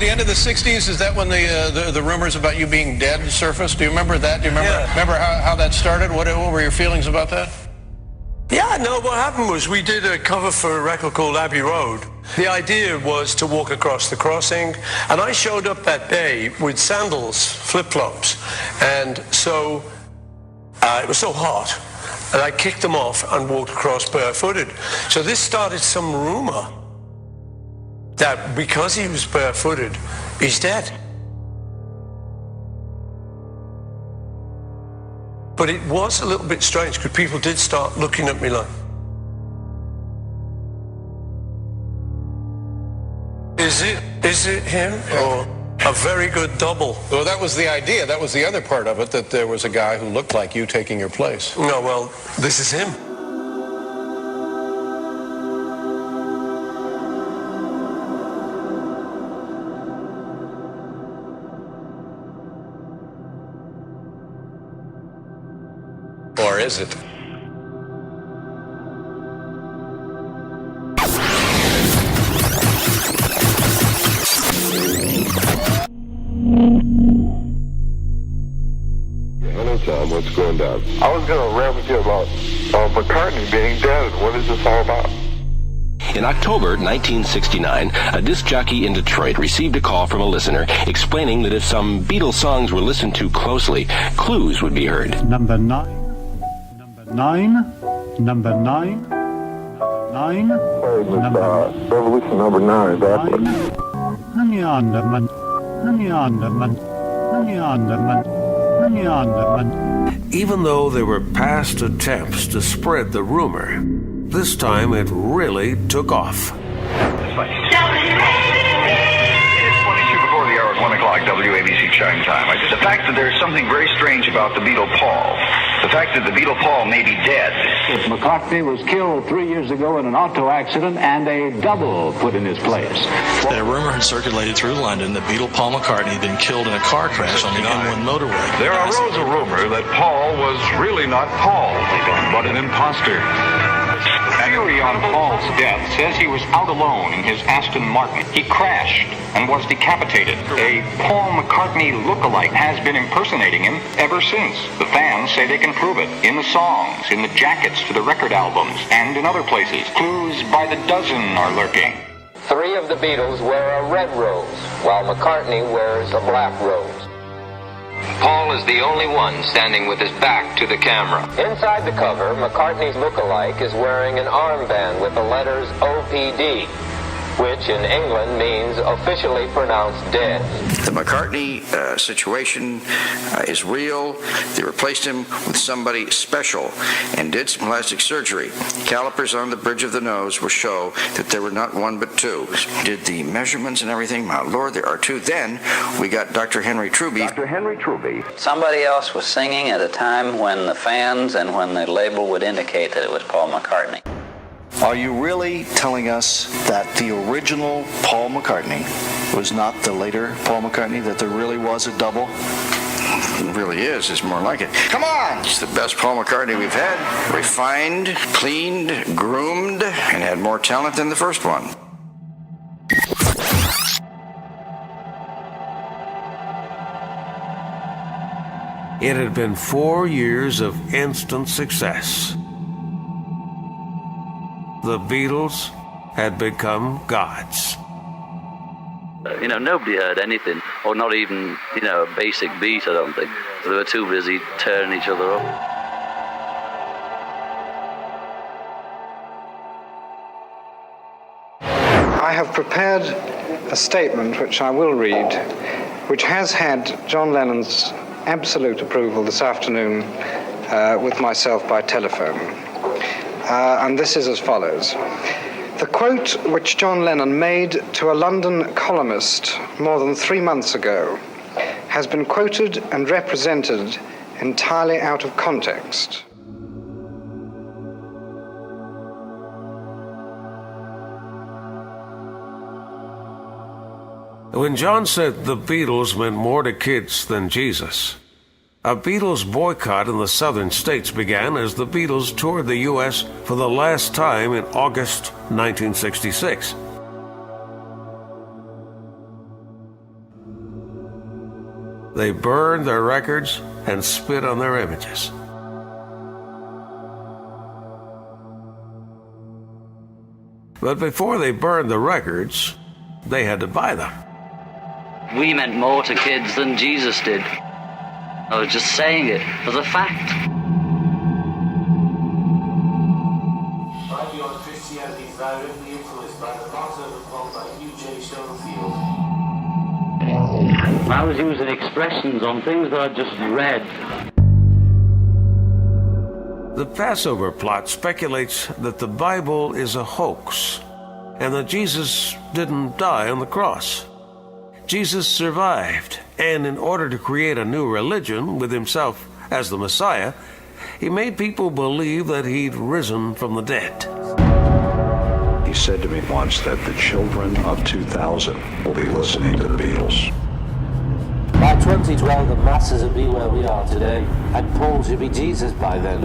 the end of the 60s, is that when the rumors about you being dead surfaced? Do you remember that? Do you remember how that started? What were your feelings about that? Yeah, no, what happened was we did a cover for a record called Abbey Road. The idea was to walk across the crossing, and I showed up that day with sandals, flip-flops, and so it was so hot, and I kicked them off and walked across barefooted. So this started some rumor that because he was barefooted, he's dead. But it was a little bit strange because people did start looking at me like, is it him? Or a very good double? Well, that was the idea. That was the other part of it, that there was a guy who looked like you taking your place. No, well, this is him. Or is it? Hello, Tom. What's going down? I was going to rap with you about McCartney being dead. What is this all about? In October 1969, a disc jockey in Detroit received a call from a listener explaining that if some Beatles songs were listened to closely, clues would be heard. Number 9. Number 9. Revolution number 9, backwards. Even though there were past attempts to spread the rumor, this time it really took off. It is 1 o'clock, WABC chime time. The fact that there's something very strange about the Beatle Paul, the fact that the Beatle Paul may be dead. McCartney was killed 3 years ago in an auto accident and a double put in his place. A rumor had circulated through London that Beatle Paul McCartney had been killed in a car crash on the M1 motorway. There arose a rumor that Paul was really not Paul, but an imposter. Theory on Paul's death says he was out alone in his Aston Martin. He crashed and was decapitated. A Paul McCartney look-alike has been impersonating him ever since. The fans say they can prove it in the songs, in the jackets to the record albums, and in other places. Clues by the dozen are lurking. 3 of the Beatles wear a red rose, while McCartney wears a black rose. Paul is the only one standing with his back to the camera. Inside the cover, McCartney's look-alike is wearing an armband with the letters OPD, which in England means officially pronounced dead. The McCartney situation is real. They replaced him with somebody special and did some plastic surgery. Calipers on the bridge of the nose will show that there were not 1 but 2. Did the measurements and everything. My Lord, there are 2. Then we got Dr. Henry Truby. Dr. Henry Truby. Somebody else was singing at a time when the fans and when the label would indicate that it was Paul McCartney. Are you really telling us that the original Paul McCartney was not the later Paul McCartney, that there really was a double? It really is. It's more like it. Come on! It's the best Paul McCartney we've had. Refined, cleaned, groomed, and had more talent than the first one. It had been 4 years of instant success. The Beatles had become gods. Nobody heard anything, or not even, a basic beat, I don't think. They were too busy tearing each other up. I have prepared a statement which I will read, which has had John Lennon's absolute approval this afternoon with myself by telephone. And this is as follows. The quote which John Lennon made to a London columnist more than 3 months ago has been quoted and represented entirely out of context. When John said the Beatles meant more to kids than Jesus, a Beatles boycott in the southern states began as the Beatles toured the U.S. for the last time in August 1966. They burned their records and spit on their images. But before they burned the records, they had to buy them. We meant more to kids than Jesus did. I was just saying it as a fact. My view on Christianity is directly influenced by the crossover quote by Hugh J. Schofield. I was using expressions on things that I just read. The Passover plot speculates that the Bible is a hoax and that Jesus didn't die on the cross. Jesus survived, and in order to create a new religion with himself as the Messiah, he made people believe that he'd risen from the dead. He said to me once that the children of 2000 will be listening to the Beatles. By 2012, the masses will be where we are today, and Paul should be Jesus by then.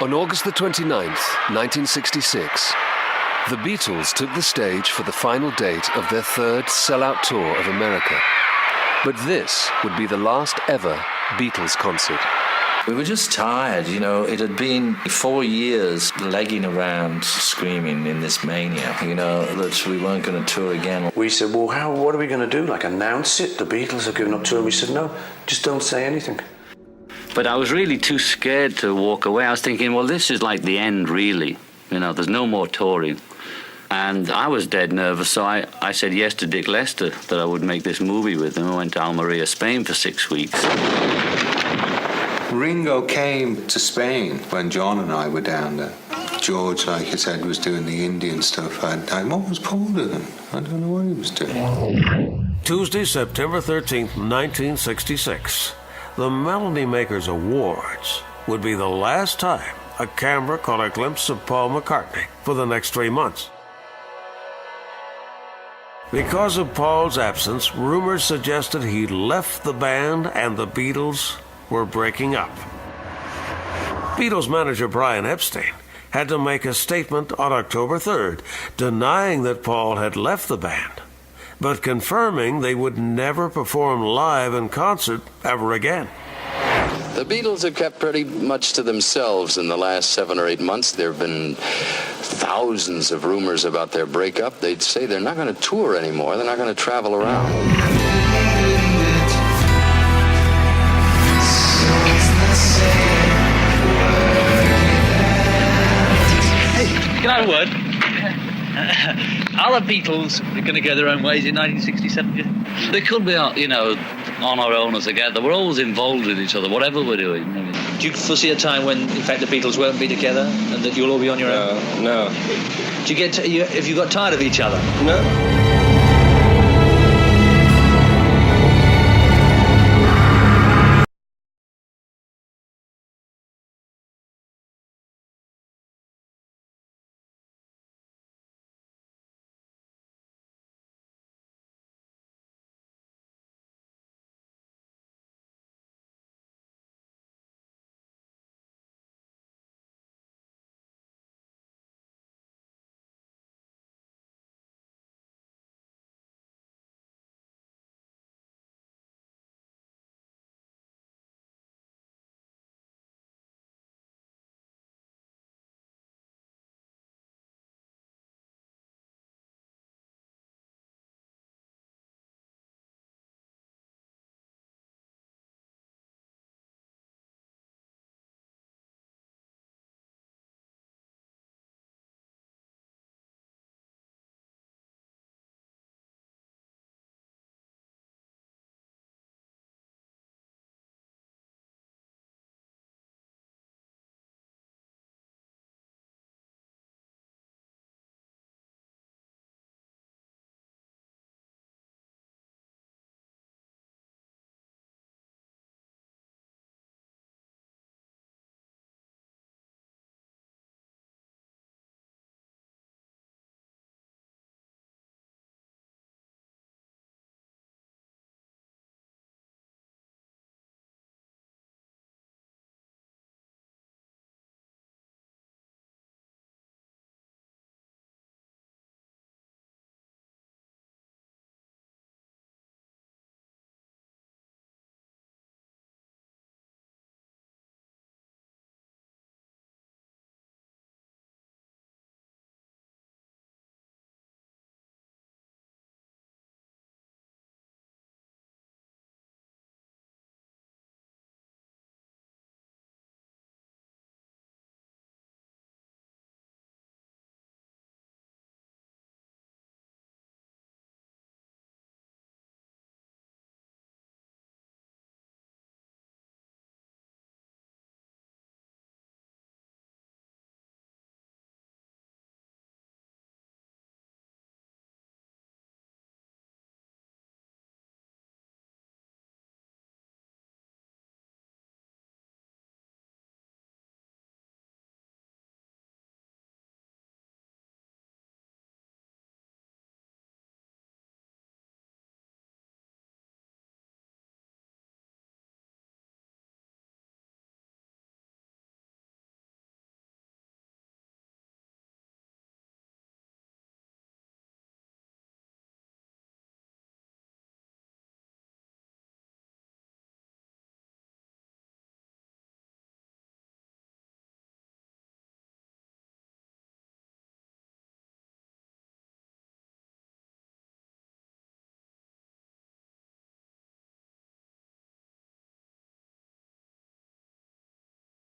On August the 29th, 1966, the Beatles took the stage for the final date of their third sellout tour of America. But this would be the last ever Beatles concert. We were just tired, you know. It had been 4 years legging around screaming in this mania, you know, that we weren't going to tour again. We said, well, what are we going to do? Like, announce it? The Beatles have given up touring. We said, no, just don't say anything. But I was really too scared to walk away. I was thinking, well, this is like the end, really. You know, there's no more touring. And I was dead nervous, so I said yes to Dick Lester, that I would make this movie with him. I went to Almeria, Spain for 6 weeks. Ringo came to Spain when John and I were down there. George, like I said, was doing the Indian stuff. What was Paul doing? I don't know what he was doing. Tuesday, September 13th, 1966, the Melody Makers Awards would be the last time a camera caught a glimpse of Paul McCartney for the next 3 months. Because of Paul's absence, rumors suggested he'd left the band and the Beatles were breaking up. Beatles manager Brian Epstein had to make a statement on October 3rd, denying that Paul had left the band, but confirming they would never perform live in concert ever again. The Beatles have kept pretty much to themselves in the last 7 or 8 months. There have been thousands of rumors about their breakup. They'd say they're not going to tour anymore. They're not going to travel around. Can I have a word? Are the Beatles going to go their own ways in 1967? They could be, you know, on our own or together. We're always involved with each other, whatever we're doing. Do you foresee a time when, in fact, the Beatles won't be together and that you'll all be on your own? No. Have you got tired of each other? No.